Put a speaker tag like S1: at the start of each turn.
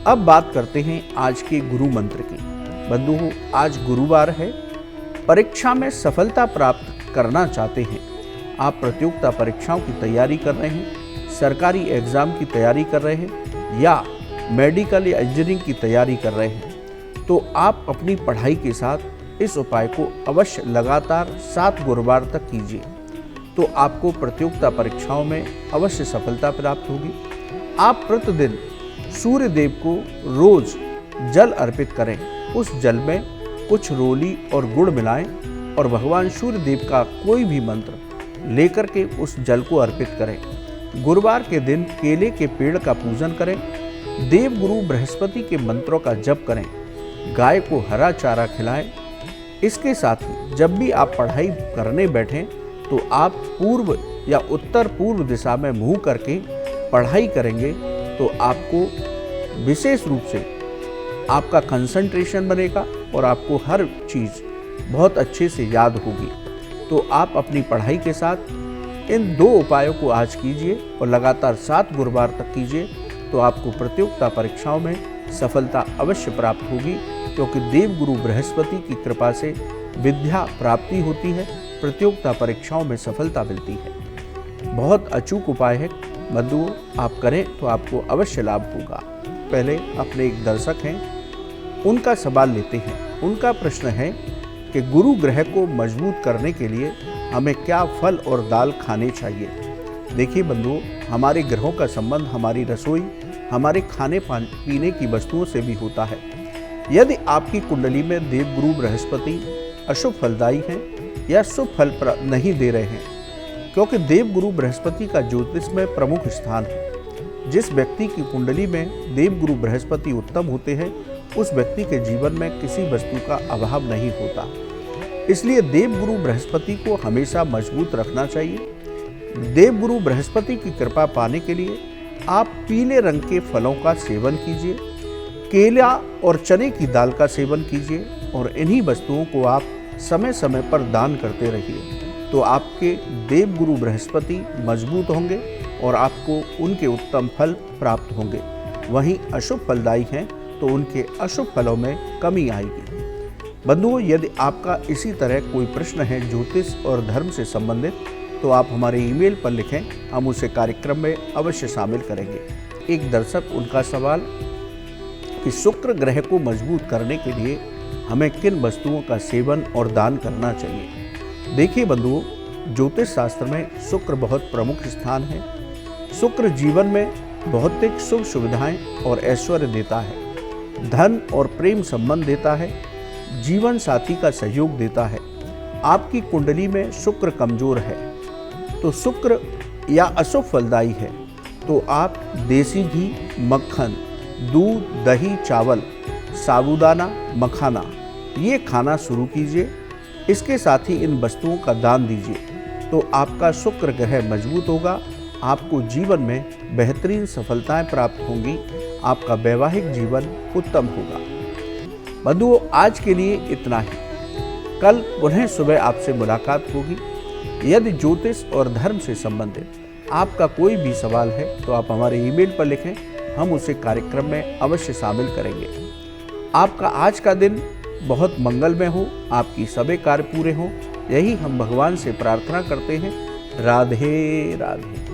S1: अब बात करते हैं आज के गुरु मंत्र की। बंधुओं, आज गुरुवार है। परीक्षा में सफलता प्राप्त करना चाहते हैं, आप प्रतियोगिता परीक्षाओं की तैयारी कर रहे हैं, सरकारी एग्जाम की तैयारी कर रहे हैं या मेडिकल या इंजीनियरिंग की तैयारी कर रहे हैं, तो आप अपनी पढ़ाई के साथ इस उपाय को अवश्य लगातार 7 गुरुवार तक कीजिए, तो आपको प्रतियोगिता परीक्षाओं में अवश्य सफलता प्राप्त होगी। आप प्रतिदिन सूर्य देव को रोज जल अर्पित करें, उस जल में कुछ रोली और गुड़ मिलाएं और भगवान सूर्य देव का कोई भी मंत्र लेकर के उस जल को अर्पित करें। गुरुवार के दिन केले के पेड़ का पूजन करें, देव गुरु बृहस्पति के मंत्रों का जप करें, गाय को हरा चारा खिलाएं। इसके साथ ही जब भी आप पढ़ाई करने बैठें तो आप पूर्व या उत्तर पूर्व दिशा में मुंह करके पढ़ाई करेंगे, तो आपको विशेष रूप से आपका कंसंट्रेशन बनेगा और आपको हर चीज़ बहुत अच्छे से याद होगी। तो आप अपनी पढ़ाई के साथ इन 2 उपायों को आज कीजिए और लगातार 7 गुरुवार तक कीजिए, तो आपको प्रतियोगिता परीक्षाओं में सफलता अवश्य प्राप्त होगी, क्योंकि देव गुरु बृहस्पति की कृपा से विद्या प्राप्ति होती है, प्रतियोगिता परीक्षाओं में सफलता मिलती है। बहुत अचूक उपाय है बंधुओं, आप करें तो आपको अवश्य लाभ होगा। पहले अपने एक दर्शक हैं, उनका सवाल लेते हैं। उनका प्रश्न है कि गुरु ग्रह को मजबूत करने के लिए हमें क्या फल और दाल खाने चाहिए। देखिए बंधुओं, हमारे ग्रहों का संबंध हमारी रसोई, हमारे खाने पीने की वस्तुओं से भी होता है। यदि आपकी कुंडली में देवगुरु बृहस्पति अशुभ फलदायी हैं या शुभ फल नहीं दे रहे हैं, क्योंकि देवगुरु बृहस्पति का ज्योतिष में प्रमुख स्थान है। जिस व्यक्ति की कुंडली में देवगुरु बृहस्पति उत्तम होते हैं, उस व्यक्ति के जीवन में किसी वस्तु का अभाव नहीं होता। इसलिए देवगुरु बृहस्पति को हमेशा मजबूत रखना चाहिए। देवगुरु बृहस्पति की कृपा पाने के लिए आप पीले रंग के फलों का सेवन कीजिए, केला और चने की दाल का सेवन कीजिए और इन्हीं वस्तुओं को आप समय समय पर दान करते रहिए, तो आपके देवगुरु बृहस्पति मजबूत होंगे और आपको उनके उत्तम फल प्राप्त होंगे। वहीं अशुभ फलदायी हैं तो उनके अशुभ फलों में कमी आएगी। बंधुओं, यदि आपका इसी तरह कोई प्रश्न है ज्योतिष और धर्म से संबंधित, तो आप हमारे ईमेल पर लिखें, हम उसे कार्यक्रम में अवश्य शामिल करेंगे। एक दर्शक, उनका सवाल कि शुक्र ग्रह को मजबूत करने के लिए हमें किन वस्तुओं का सेवन और दान करना चाहिए। देखिए बंधुओं, ज्योतिष शास्त्र में शुक्र बहुत प्रमुख स्थान है। शुक्र जीवन में भौतिक सुख सुविधाएं और ऐश्वर्य देता है, धन और प्रेम संबंध देता है, जीवन साथी का सहयोग देता है। आपकी कुंडली में शुक्र कमजोर है तो शुक्र या अशुभ फलदायी है, तो आप देसी घी, मक्खन, दूध, दही, चावल, साबूदाना, मखाना ये खाना शुरू कीजिए। इसके साथ ही इन वस्तुओं का दान दीजिए, तो आपका शुक्र ग्रह मजबूत होगा, आपको जीवन में बेहतरीन सफलताएं प्राप्त होंगी, आपका वैवाहिक जीवन उत्तम होगा। बंधुओं, आज के लिए इतना ही। कल पुनः सुबह आपसे मुलाकात होगी। यदि ज्योतिष और धर्म से संबंधित आपका कोई भी सवाल है तो आप हमारे ईमेल पर लिखें, हम उसे कार्यक्रम में अवश्य शामिल करेंगे। आपका आज का दिन बहुत मंगलमय हो, आपकी सभी कार्य पूरे हों, यही हम भगवान से प्रार्थना करते हैं। राधे राधे।